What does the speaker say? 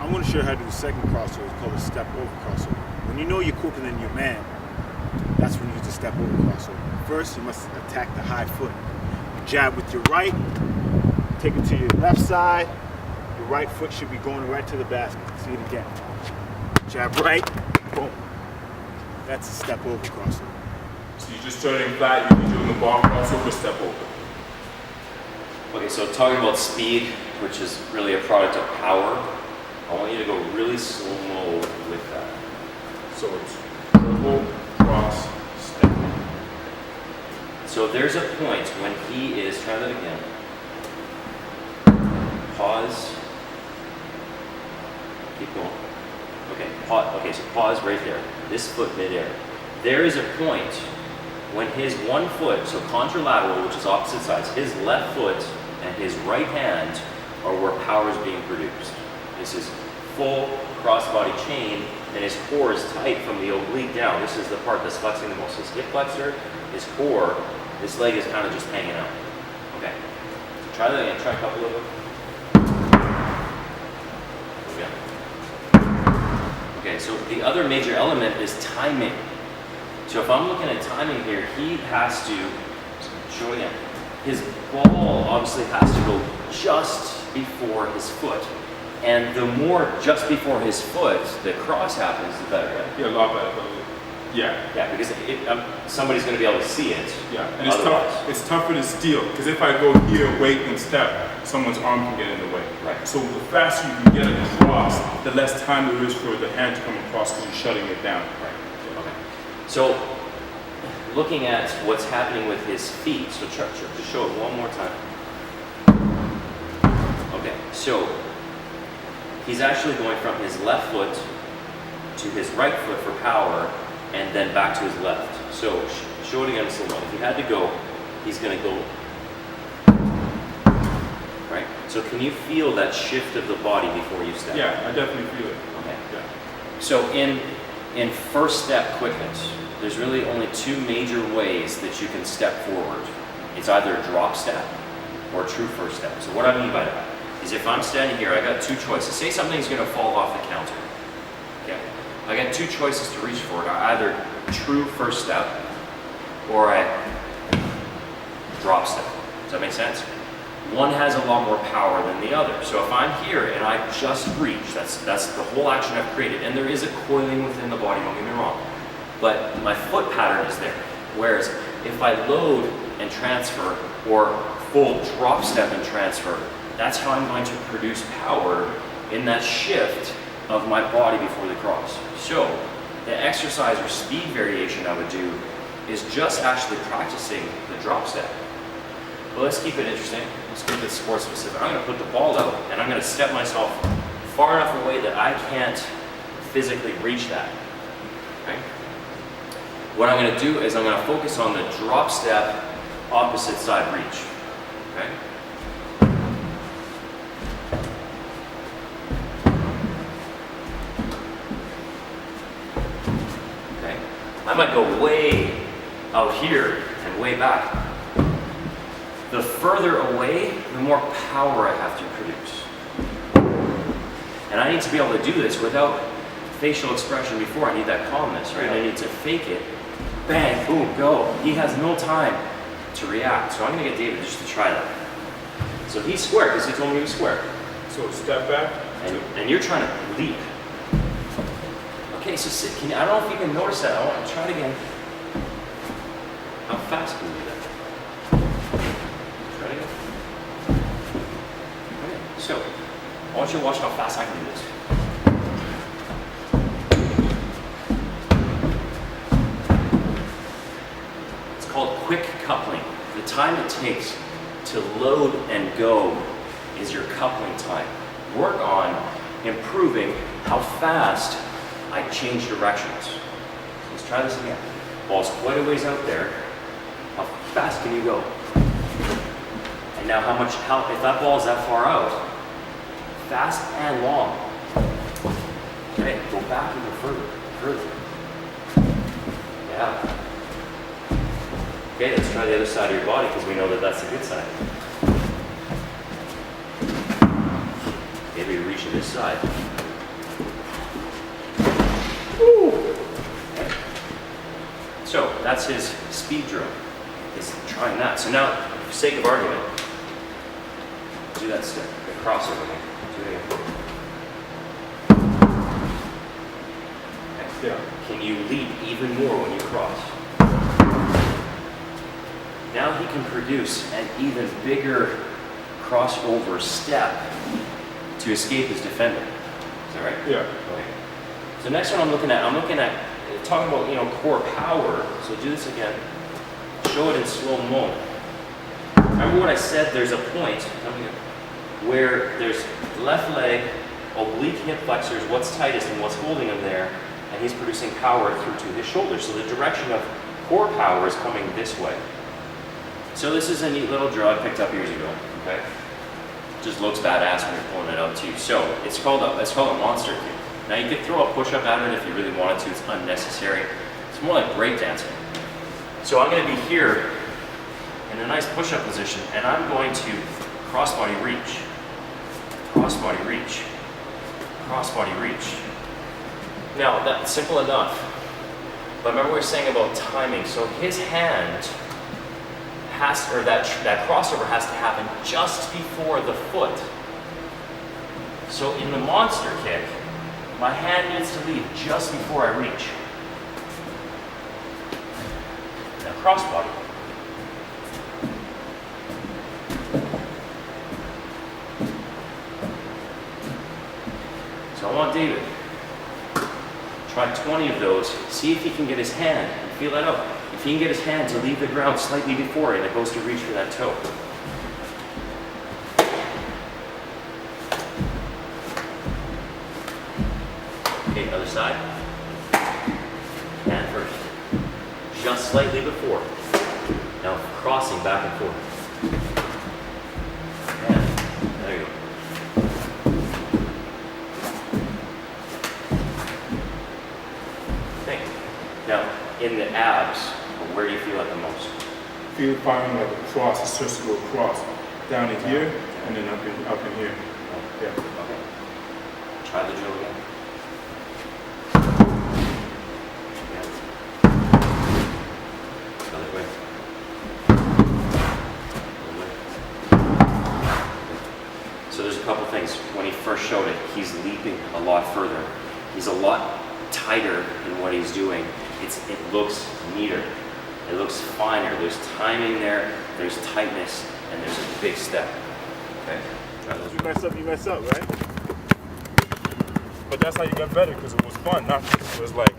I want to show you how to do the second crossover. It's called a step over crossover. When you know you're quicker than your man, that's when you use the step over crossover. First, you must attack the high foot. You jab with your right, take it to your left side. Your right foot should be going right to the basket. See it again. Jab right, boom. That's a step over crossover. So you're just turning flat, you're doing the bar crossover, step over. Okay, so talking about speed, which is really a product of power, I want you to go really slow-mo with that. So it's dribble, cross, step. So there's a point when he is, try that again. Pause. Keep going. Okay, okay, so pause right there. This foot midair. There is a point when his one foot, so contralateral, which is opposite sides, his left foot and his right hand are where power is being produced. This is full crossbody chain, and his core is tight from the oblique down. This is the part that's flexing the most. His hip flexor, his core, this leg is kind of just hanging out. Okay, so try that again. Try a couple of them. Okay, so the other major element is timing. So if I'm looking at timing here, he has to, show again, his ball obviously has to go just before his foot. And the more just before his foot the cross happens, the better, right? Yeah, a lot better. Yeah. Yeah, because somebody's going to be able to see it. Yeah, and it's tougher to steal, because if I go here, wait, and step, someone's arm can get in the way. Right. So the faster you can get across, the less time there is for the hand to come across because you're shutting it down. Right. Okay. So looking at what's happening with his feet, so just show it one more time. Okay, so he's actually going from his left foot to his right foot for power, and then back to his left. So show it again, so if he had to go, he's going to go, right? So can you feel that shift of the body before you step? Yeah, I definitely feel it. Okay. Yeah. So in first step quickness, there's really only two major ways that you can step forward. It's either a drop step or a true first step. So what I mean by that is if I'm standing here, I got two choices. Say something's going to fall off the counter. Okay. I got two choices to reach for it. Either true first step or a drop step. Does that make sense? One has a lot more power than the other. So if I'm here and I just reach, that's the whole action I've created. And there is a coiling within the body, don't get me wrong. But my foot pattern is there. Whereas if I load and transfer or full drop step and transfer, that's how I'm going to produce power in that shift of my body before the cross. So the exercise or speed variation I would do is just actually practicing the drop step. But let's keep it interesting. Let's keep it sport specific. I'm going to put the ball out and I'm going to step myself far enough away that I can't physically reach that. Okay? What I'm going to do is I'm going to focus on the drop step, opposite side reach. Okay? Okay? I might go way out here and way back. The further away, the more power I have to produce. And I need to be able to do this without facial expression before. I need that calmness, right? I need to fake it. Bang, boom, go. He has no time to react. So I'm going to get David just to try that. So he's square because he told me he was square. So step back. And you're trying to leap. Okay, so sit. I don't know if you can notice that. I want to try it again. How fast can you do that? Try it again. Okay, so I want you to watch how fast I can do this. Called quick coupling. The time it takes to load and go is your coupling time. Work on improving how fast I change directions. Let's try this again. Ball's quite a ways out there. How fast can you go? And now if that ball is that far out, fast and long. Okay, go back even further. Yeah. Okay, let's try the other side of your body because we know that that's the good side. Maybe you're reaching this side. So that's his speed drill. He's trying that. So now, for sake of argument, do that step, the crossover here. Do it again. Okay. Yeah. Can you leap even more when you cross? Now he can produce an even bigger crossover step to escape his defender. Is that right? Yeah. Okay. So next one I'm looking at talking about, you know, core power. So do this again. Show it in slow mo. Remember what I said? There's a point where there's left leg, oblique hip flexors, what's tightest and what's holding him there, and he's producing power through to his shoulders. So the direction of core power is coming this way. So this is a neat little drill I picked up years ago. Okay, just looks badass when you're pulling it out too. So it's called a monster kick. Now you could throw a push-up at it if you really wanted to. It's unnecessary. It's more like breakdancing. So I'm going to be here in a nice push-up position, and I'm going to cross-body reach, cross-body reach, cross-body reach. Now that's simple enough. But remember what we were saying about timing. So his hand that crossover has to happen just before the foot. So in the monster kick, my hand needs to leave just before I reach. Now crossbody. So I want David, try 20 of those, see if he can get his hand, and feel that out. If he can get his hand to leave the ground slightly before it, it goes to reach for that toe. Okay, other side. Hand first. Just slightly before. Now crossing back and forth. And there you go. Think. Now, in the abs, where do you feel it the most? Feel finding like a cross, a circle across, down in here, and then up in here. Yeah. Okay. Try the drill again. Other way. Other way. So there's a couple things. When he first showed it, he's leaping a lot further. He's a lot tighter in what he's doing. It looks neater. It looks finer. There's timing there, there's tightness, and there's a big step. Okay? Try those. You mess up, right? But that's how you get better, because it was fun, not because it was like